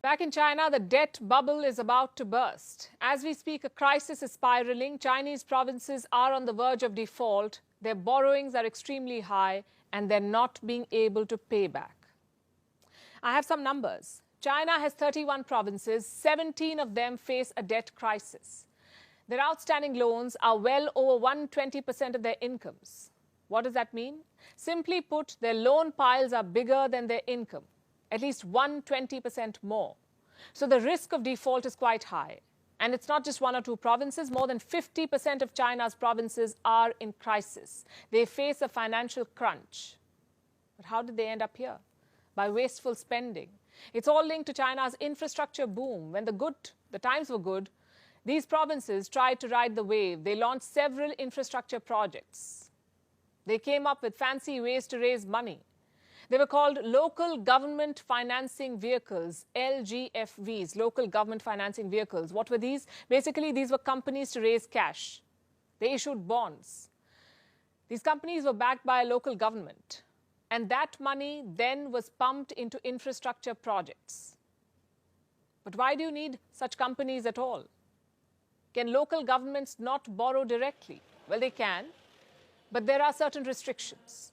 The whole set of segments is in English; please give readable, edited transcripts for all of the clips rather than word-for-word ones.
Back in China, the debt bubble is about to burst. As we speak, a crisis is spiraling. Chinese provinces are on the verge of default. Their borrowings are extremely high and they're not being able to pay back. I have some numbers. China has 31 provinces. 17 of them face a debt crisis. Their outstanding loans are well over 120% of their incomes. What does that mean? Simply put, their loan piles are bigger than their income, at least 120% more. So the risk of default is quite high. And it's not just one or two provinces. More than 50% of China's provinces are in crisis. They face a financial crunch. But how did they end up here? By wasteful spending. It's all linked to China's infrastructure boom. When the times were good, these provinces tried to ride the wave. They launched several infrastructure projects. They came up with fancy ways to raise money. They were called Local Government Financing Vehicles, LGFVs, Local Government Financing Vehicles. What were these? Basically, these were companies to raise cash. They issued bonds. These companies were backed by a local government. And that money then was pumped into infrastructure projects. But why do you need such companies at all? Can local governments not borrow directly? Well, they can, but there are certain restrictions.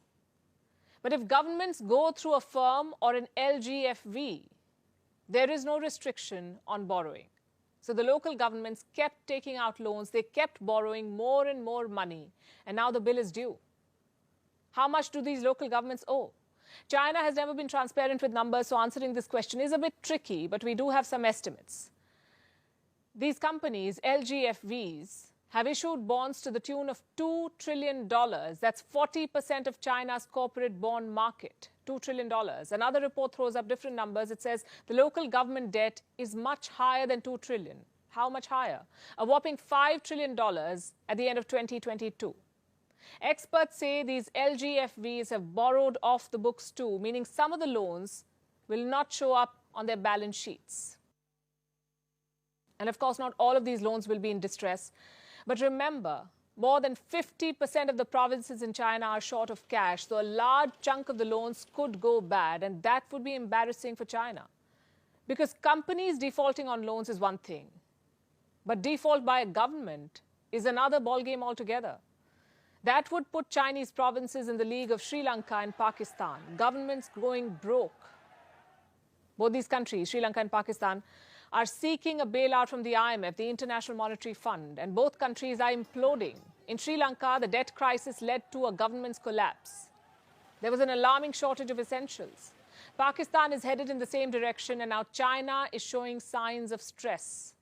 But if governments go through a firm or an LGFV, there is no restriction on borrowing. So the local governments kept taking out loans. They kept borrowing more and more money. And now the bill is due. How much do these local governments owe? China has never been transparent with numbers, so answering this question is a bit tricky, but we do have some estimates. These companies, LGFVs, have issued bonds to the tune of $2 trillion. That's 40% of China's corporate bond market, $2 trillion. Another report throws up different numbers. It says the local government debt is much higher than $2 trillion. How much higher? A whopping $5 trillion at the end of 2022. Experts say these LGFVs have borrowed off the books too, meaning some of the loans will not show up on their balance sheets. And of course, not all of these loans will be in distress. But remember, more than 50% of the provinces in China are short of cash, so a large chunk of the loans could go bad, and that would be embarrassing for China. Because companies defaulting on loans is one thing, but default by a government is another ballgame altogether. That would put Chinese provinces in the league of Sri Lanka and Pakistan, governments going broke. Both these countries, Sri Lanka and Pakistan, are seeking a bailout from the IMF, the International Monetary Fund, and both countries are imploding. In Sri Lanka, the debt crisis led to a government's collapse. There was an alarming shortage of essentials. Pakistan is headed in the same direction, and now China is showing signs of stress.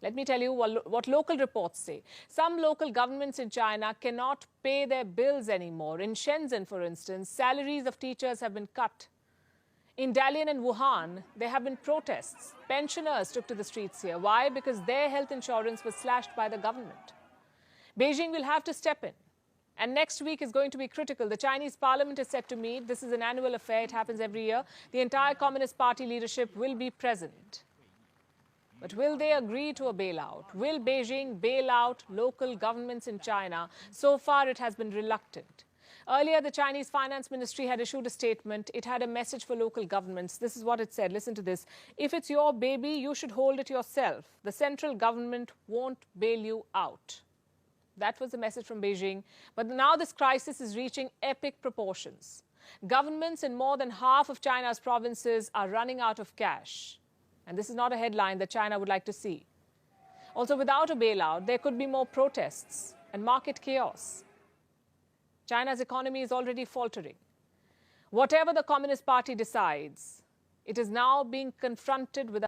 Let me tell you what local reports say. Some local governments in China cannot pay their bills anymore. In Shenzhen, for instance, salaries of teachers have been cut. In Dalian and Wuhan, there have been protests. Pensioners took to the streets here. Why? Because their health insurance was slashed by the government. Beijing will have to step in. And next week is going to be critical. The Chinese parliament is set to meet. This is an annual affair. It happens every year. The entire Communist Party leadership will be present. But will they agree to a bailout? Will Beijing bail out local governments in China? So far, it has been reluctant. Earlier, the Chinese Finance Ministry had issued a statement. It had a message for local governments. This is what it said. Listen to this. If it's your baby, you should hold it yourself. The central government won't bail you out. That was the message from Beijing. But now this crisis is reaching epic proportions. Governments in more than half of China's provinces are running out of cash. And this is not a headline that China would like to see. Also, without a bailout, there could be more protests and market chaos. China's economy is already faltering. Whatever the Communist Party decides, it is now being confronted with